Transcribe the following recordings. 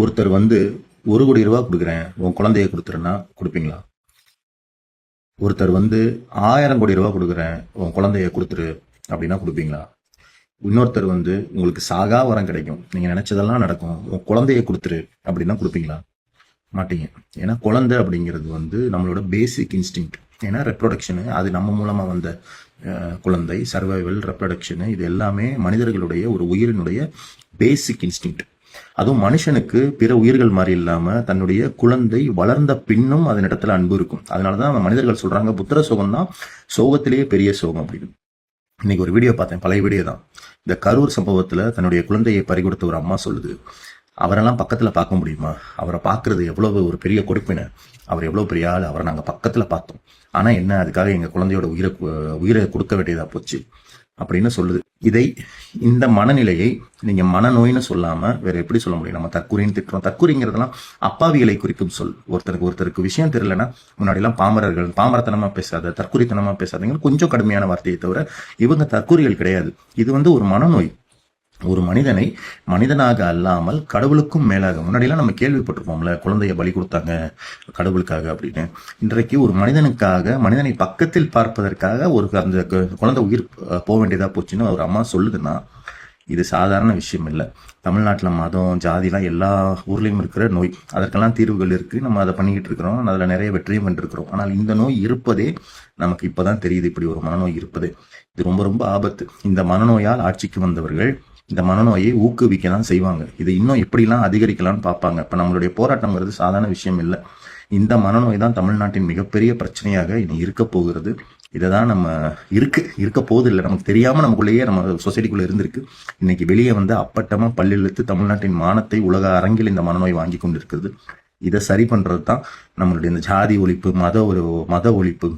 ஒருத்தர் வந்து 1 கோடி ரூபா கொடுக்குறேன் உன் குழந்தைய கொடுத்துருன்னா கொடுப்பீங்களா? ஒருத்தர் வந்து 1000 கோடி ரூபா கொடுக்குறேன் உன் குழந்தைய கொடுத்துரு அப்படின்னா கொடுப்பீங்களா? இன்னொருத்தர் வந்து உங்களுக்கு சாகா வரம் கிடைக்கும், நீங்க நினைச்சதெல்லாம் நடக்கும், உன் குழந்தைய கொடுத்துரு அப்படின்னா கொடுப்பீங்களா? மாட்டீங்க. ஏன்னா குழந்தை அப்படிங்கிறது வந்து நம்மளோட பேசிக் இன்ஸ்டிங். ஏன்னா ரெப்ரொடக்ஷனு அது நம்ம மூலமா வந்த குழந்தை, சர்வைவல், ரெப்ரொடக்ஷனு இது எல்லாமே மனிதர்களுடைய ஒரு உயிரினுடைய பேசிக் இன்ஸ்டிங். அதுவும் மனுஷனுக்கு பிற உயிர்கள் மாதிரி இல்லாம தன்னுடைய குழந்தை வளர்ந்த பின்னும் அதனிடத்துல அன்பு இருக்கும். அதனாலதான் மனிதர்கள் சொல்றாங்க புத்திர சோகம் தான் சோகத்திலேயே பெரிய சோகம் அப்படின்னு. இன்னைக்கு ஒரு வீடியோ பார்த்தேன், பழைய வீடியோ தான். இந்த கரூர் சம்பவத்துல தன்னுடைய குழந்தையை பறிகொடுத்த ஒரு அம்மா சொல்லுது, அவரெல்லாம் பக்கத்துல பார்க்க முடியுமா? அவரை பார்க்கறது எவ்வளவு ஒரு பெரிய கொடுப்பினை, அவர் எவ்வளவு பெரிய ஆள், அவரை நாங்க பக்கத்துல பார்த்தோம், ஆனா என்ன அதுக்காக எங்க குழந்தையோட உயிரை கொடுக்க வேண்டியதா போச்சு அப்படின்னு சொல்லுது. இந்த மனநிலையை நீங்க மனநோய்னு சொல்லாம வேற எப்படி சொல்ல முடியும்? நம்ம தற்கூரின்னு திட்டுறோம். தற்கூரிங்கிறதெல்லாம் அப்பாவிகளை குறிக்கும் சொல். ஒருத்தருக்கு விஷயம் தெரியலன்னா முன்னாடி எல்லாம் பாமரத்தனமா பேசாத, தற்கூரித்தனமா பேசாதீங்க கொஞ்சம் கடுமையான வார்த்தையை தவிர இவங்க தற்கூரிகள் கிடையாது. இது வந்து ஒரு மனநோய். ஒரு மனிதனை மனிதனாக அல்லாமல் கடவுளுக்கும் மேலாக, முன்னாடிலாம் நம்ம கேள்விப்பட்டிருப்போம்ல, குழந்தைய பலி கொடுத்தாங்க கடவுளுக்காக அப்படின்னு. இன்றைக்கு ஒரு மனிதனுக்காக, மனிதனை பக்கத்தில் பார்ப்பதற்காக ஒரு அந்த குழந்தை உயிர் போக வேண்டியதா போச்சுன்னு ஒரு அம்மா சொல்லுதுன்னா இது சாதாரண விஷயம் இல்லை. தமிழ்நாட்டில் மதம் ஜாதிலாம் எல்லா ஊர்லேயும் இருக்கிற நோய். அதற்கெல்லாம் தீர்வுகள் இருக்கு, நம்ம அதை பண்ணிக்கிட்டு இருக்கிறோம், அதில் நிறைய வெற்றியும் கண்டிருக்கிறோம். ஆனால் இந்த நோய் இருப்பதே நமக்கு இப்போதான் தெரியுது, இப்படி ஒரு மனநோய் இருப்பது. இது ரொம்ப ரொம்ப ஆபத்து. இந்த மனநோயால் ஆட்சிக்கு வந்தவர்கள் இந்த மனநோயை ஊக்குவிக்க தான் செய்வாங்க. இது இன்னும் எப்படிலாம் அதிகரிக்கலாம்னு பார்ப்பாங்க. இப்போ நம்மளுடைய போராட்டங்கிறது சாதாரண விஷயம் இல்லை. இந்த மனநோய் தான் தமிழ்நாட்டின் மிகப்பெரிய பிரச்சனையாக இனி இருக்க போகிறது. இதை தான் நம்ம இருக்க போகுது இல்லை, நமக்கு தெரியாம நமக்குள்ளேயே நம்ம சொசைட்டிக்குள்ள இருந்திருக்கு. இன்னைக்கு வெளியே வந்து அப்பட்டமா பல்லிழுத்து தமிழ்நாட்டின் மானத்தை உலக அரங்கில் இந்த மனநோய் வாங்கி கொண்டு இருக்கிறது. இதை சரி பண்றது தான் நம்மளுடைய இந்த ஜாதி ஒழிப்பு, மத ஒழிப்பு,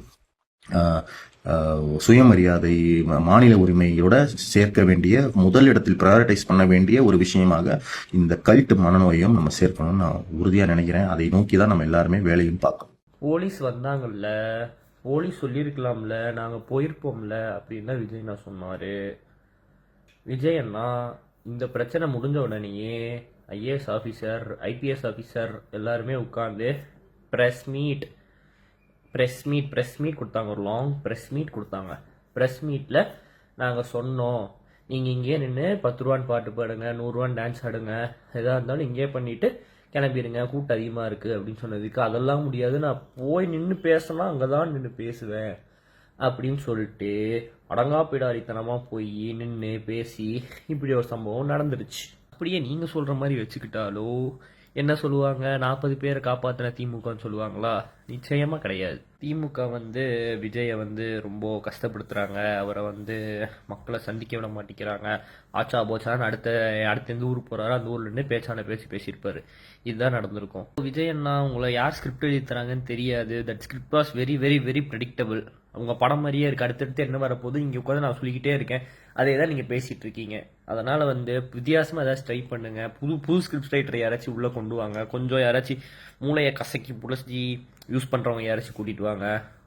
சுயமரியாதை, மாநில உரிமையோட சேர்க்க வேண்டிய, முதலிடத்தில் ப்ரையாரிட்டைஸ் பண்ண வேண்டிய ஒரு விஷயமாக இந்த கல்ட் மனநோயும் நம்ம சேர்க்கணும்னு நான் உறுதியா நினைக்கிறேன். அதை நோக்கி தான் நம்ம எல்லாருமே வேலையும் பார்க்கணும். போலீஸ் வந்தாங்கல்ல, போலீஸ் சொல்லியிருக்கலாம்ல, நாங்கள் போயிருப்போம்ல அப்படின்னு தான் விஜய் நான் சொன்னார். விஜய் அண்ணா இந்த பிரச்சனை முடிஞ்ச உடனேயே ஐஏஎஸ் ஆஃபீஸர், ஐபிஎஸ் ஆஃபீஸர் எல்லாருமே உட்காந்து ப்ரெஸ் மீட் கொடுத்தாங்க. ஒரு லாங் ப்ரெஸ் மீட் கொடுத்தாங்க. ப்ரெஸ் மீட்டில் நாங்கள் சொன்னோம், நீங்கள் இங்கேயே நின்று 10 ரூபான்னு பாட்டு பாடுங்க, 100 ரூபான்னு டான்ஸ் ஆடுங்க, எதாக இருந்தாலும் இங்கேயே பண்ணிவிட்டு கிளம்பிடுங்க, கூட்டம் அதிகமாக இருக்குது அப்படின்னு சொன்னதுக்கு அதெல்லாம் முடியாது, நான் போய் நின்று பேசினா அங்கே தான் நின்று பேசுவேன் அப்படின்னு சொல்லிட்டு அடங்காப்பிடாரித்தனமாக போய் நின்று பேசி இப்படி ஒரு சம்பவம் நடந்துருச்சு. அப்படியே நீங்கள் சொல்கிற மாதிரி வச்சுக்கிட்டாலோ என்ன சொல்லுவாங்க, 40 பேரை காப்பாற்றின திமுகன்னு சொல்லுவாங்களா? நிச்சயமாக கிடையாது. திமுக வந்து விஜயை வந்து ரொம்ப கஷ்டப்படுத்துகிறாங்க, அவரை வந்து மக்களை சந்திக்க விட மாட்டேங்கிறாங்க, ஆச்சா போச்சான்னு அடுத்த எந்த ஊருக்கு போகிறாரோ அந்த ஊர்லேருந்து பேசியிருப்பாரு. இதுதான் நடந்திருக்கும். விஜய் அண்ணா உங்களை யார் ஸ்கிரிப்ட் எழுதி தராங்கன்னு தெரியாது. That script was very very very predictable. உங்க படம் மாதிரியே இருக்கு. அடுத்தடுத்து என்ன வரப்போகுது இங்கே உட்காந்து நான் சொல்லிக்கிட்டே இருக்கேன், அதே தான் நீங்கள் பேசிகிட்டு இருக்கீங்க. அதனால் வந்து வித்தியாசமாக ஏதாச்சும் ட்ரை பண்ணுங்க. புது ஸ்கிரிப்ட் ரைட்டர் யாராச்சும் உள்ளே கொண்டு வாங்க. கொஞ்சம் யாராச்சும் மூளையை கசக்கி புலசி யூஸ் பண்ணுறவங்க யாராச்சும் கூட்டிகிட்டு வாங்க.